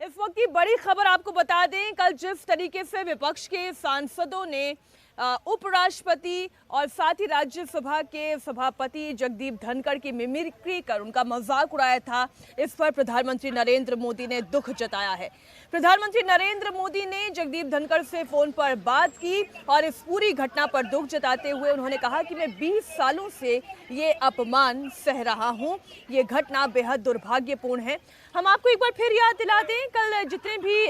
इस वक्त की बड़ी खबर आपको बता दें, कल जिस तरीके से विपक्ष के सांसदों ने उपराष्ट्रपति और साथ ही राज्यसभा के सभापति जगदीप धनखड़ की मिमिक्री कर उनका मजाक उड़ाया था, इस पर प्रधानमंत्री नरेंद्र मोदी ने दुख जताया है। प्रधानमंत्री नरेंद्र मोदी ने जगदीप धनखड़ से फोन पर बात की और इस पूरी घटना पर दुख जताते हुए उन्होंने कहा कि मैं 20 सालों से ये अपमान सह रहा हूं, ये घटना बेहद दुर्भाग्यपूर्ण है। हम आपको एक बार फिर याद दिला दें, कल जितने भी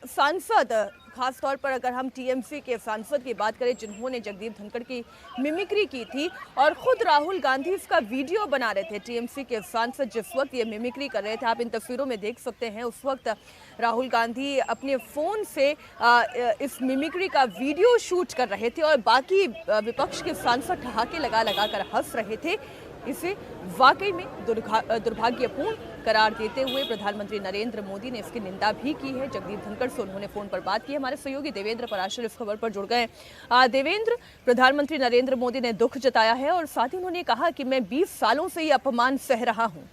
सांसद, खासतौर पर अगर हम टीएमसी के सांसद की बात करें जिन्होंने जगदीप धनखड़ की मिमिक्री की थी और खुद राहुल गांधी इसका वीडियो बना रहे थे, टीएमसी के सांसद जिस वक्त ये मिमिक्री कर रहे थे, आप इन तस्वीरों में देख सकते हैं, उस वक्त राहुल गांधी अपने फ़ोन से इस मिमिक्री का वीडियो शूट कर रहे थे और बाकी विपक्ष के सांसद ठहाके लगा लगा कर हंस रहे थे। इसे वाकई में दुर्भाग्यपूर्ण करार देते हुए प्रधानमंत्री नरेंद्र मोदी ने इसकी निंदा भी की है। जगदीप धनखड़ से उन्होंने फोन पर बात की। हमारे सहयोगी देवेंद्र पराशर इस खबर पर जुड़ गए। देवेंद्र, प्रधानमंत्री नरेंद्र मोदी ने दुख जताया है और साथ ही उन्होंने कहा कि मैं 20 सालों से ये अपमान सह रहा हूं।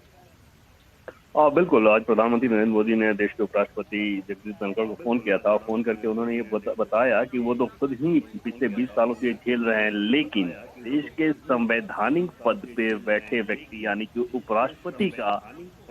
बिल्कुल, आज प्रधानमंत्री नरेंद्र मोदी ने देश के उपराष्ट्रपति जगदीप धनखड़ को फोन किया था। फोन करके उन्होंने ये बताया कि वो तो खुद ही पिछले 20 सालों से झेल रहे हैं, लेकिन देश के संवैधानिक पद पे बैठे व्यक्ति यानी कि उपराष्ट्रपति का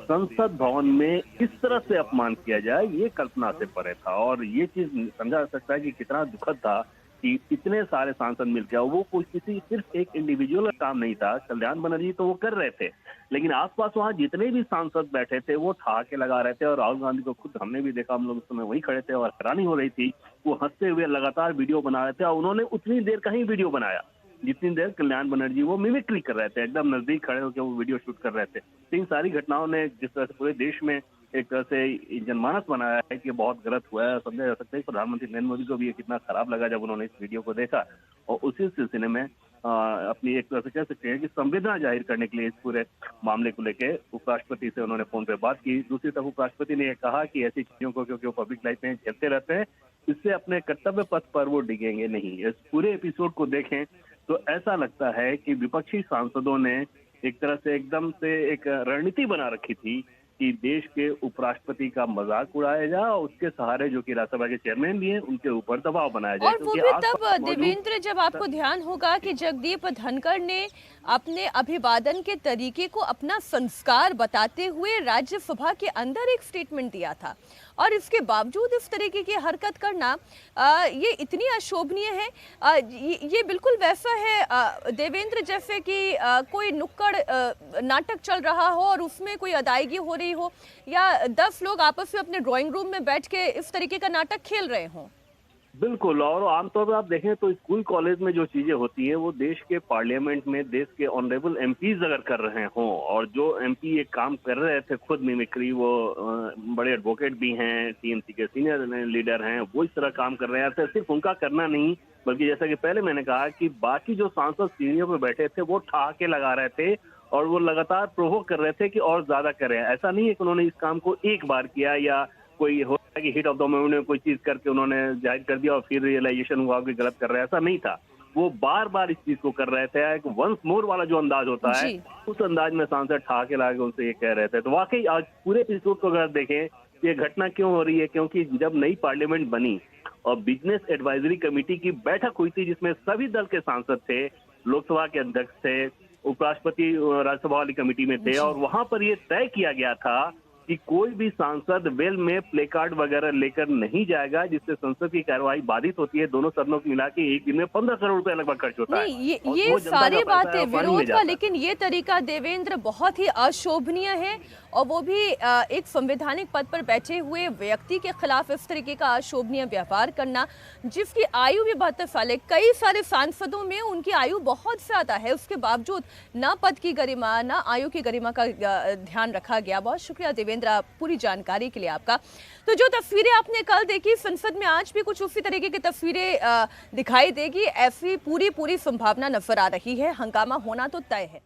संसद भवन में किस तरह से अपमान किया जाए, ये कल्पना से परे था। और ये चीज समझा जा सकता है कि कितना दुखद था कि इतने सारे सांसद मिलकर, वो कोई किसी सिर्फ एक इंडिविजुअल का काम नहीं था। कल्याण बनर्जी तो वो कर रहे थे, लेकिन आसपास वहाँ जितने भी सांसद बैठे थे वो ठहाके लगा रहे थे। और राहुल गांधी को खुद हमने भी देखा, हम लोग उस समय वहीं खड़े थे और हैरानी हो रही थी। वो हंसते हुए लगातार वीडियो बना रहे थे और उन्होंने उतनी देर का ही वीडियो बनाया जितनी देर कल्याण बनर्जी वो मिमिक्री कर रहे थे, एकदम नजदीक खड़े होकर वो वीडियो शूट कर रहे थे। इन सारी घटनाओं ने जिस तरह से पूरे देश में एक तरह से जनमानस बनाया है कि बहुत गलत हुआ है। समझा जा सकता है कि प्रधानमंत्री नरेंद्र मोदी को भी ये कितना खराब लगा जब उन्होंने इस वीडियो को देखा। और उसी सिलसिले में अपनी एक तरह से कह सकते हैं कि संवेदना जाहिर करने के लिए इस पूरे मामले को लेकर उपराष्ट्रपति से उन्होंने फोन पर बात की। दूसरी तरफ उपराष्ट्रपति ने कहा कि ऐसी चीजों को, क्योंकि वो पब्लिक लाइफ में झेलते रहते हैं, इससे अपने कर्तव्य पथ पर वो डिगेंगे नहीं। इस पूरे एपिसोड को देखें तो ऐसा लगता है कि विपक्षी सांसदों ने एक तरह से एकदम से एक रणनीति बना रखी थी कि देश के उपराष्ट्रपति का मजाक उड़ाया जाए और उसके सहारे जो कि राज्यसभा के चेयरमैन भी हैं उनके ऊपर दबाव बनाया जाए। और वो भी तब देवेंद्र, जब आपको ध्यान होगा कि जगदीप धनखड़ ने अपने अभिवादन के तरीके को अपना संस्कार बताते हुए राज्यसभा के अंदर एक स्टेटमेंट दिया था और इसके बावजूद इस तरीके की हरकत करना ये इतनी अशोभनीय है। ये बिल्कुल वैसा है देवेंद्र जैसे कि कोई नुक्कड़ नाटक चल रहा हो और उसमें कोई अदायगी हो रही हो, या 10 लोग आपस में अपने ड्राइंग रूम में बैठ के इस तरीके का नाटक खेल रहे हों। बिल्कुल, और आमतौर पर आप देखें तो स्कूल कॉलेज में जो चीजें होती है वो देश के पार्लियामेंट में देश के ऑनरेबल एमपीज अगर कर रहे हों, और जो एमपी ये काम कर रहे थे खुद मिमिक्री, वो बड़े एडवोकेट भी हैं, टीएमसी के सीनियर लीडर हैं, वो इस तरह काम कर रहे हैं। सिर्फ उनका करना नहीं, बल्कि जैसा कि पहले मैंने कहा कि बाकी जो सांसद सीढ़ियों पर बैठे थे वो ठहाके लगा रहे थे और वो लगातार प्रोवोक कर रहे थे कि और ज्यादा करें। ऐसा नहीं है कि उन्होंने इस काम को एक बार किया या कोई हो कि हिट ऑफ द मोमेंट में कोई चीज करके उन्होंने जाहिर कर दिया और फिर रियलाइजेशन हुआ कि गलत कर रहे हैं, ऐसा नहीं था। वो बार बार इस चीज को कर रहे थे। एक वंस मोर वाला जो अंदाज होता है उस अंदाज में सांसद ठहाके लगा के उनसे ये कह रहे थे। तो वाकई आज पूरे एपिसोड को अगर देखें ये घटना क्यों हो रही है, क्योंकि जब नई पार्लियामेंट बनी और बिजनेस एडवाइजरी कमेटी की बैठक हुई थी जिसमें सभी दल के सांसद थे, लोकसभा के अध्यक्ष थे, उपराष्ट्रपति राज्यसभा वाली कमेटी में थे, और वहां पर यह तय किया गया था कि कोई भी सांसद वेल में प्ले कार्ड वगैरह लेकर नहीं जाएगा, जिससे संसद की कार्यवाही बाधित होती है। दोनों सदनों को मिला के एक दिन में 15 करोड़ रुपए लगभग खर्च होता है। ये सारी बातें विरोध का, लेकिन ये तरीका देवेंद्र बहुत ही अशोभनीय है और वो भी एक संवैधानिक पद पर बैठे हुए व्यक्ति के खिलाफ इस तरीके का अशोभनीय व्यवहार करना, जिसकी आयु भी 72 साल है। कई सारे सांसदों में उनकी आयु बहुत ज्यादा है, उसके बावजूद ना पद की गरिमा ना आयु की गरिमा का ध्यान रखा गया। बहुत शुक्रिया देवेंद्र पूरी जानकारी के लिए आपका। तो जो तस्वीरें आपने कल देखी, संसद में आज भी कुछ उसी तरीके की तस्वीरें दिखाई देगी, ऐसी पूरी संभावना नजर आ रही है। हंगामा होना तो तय है।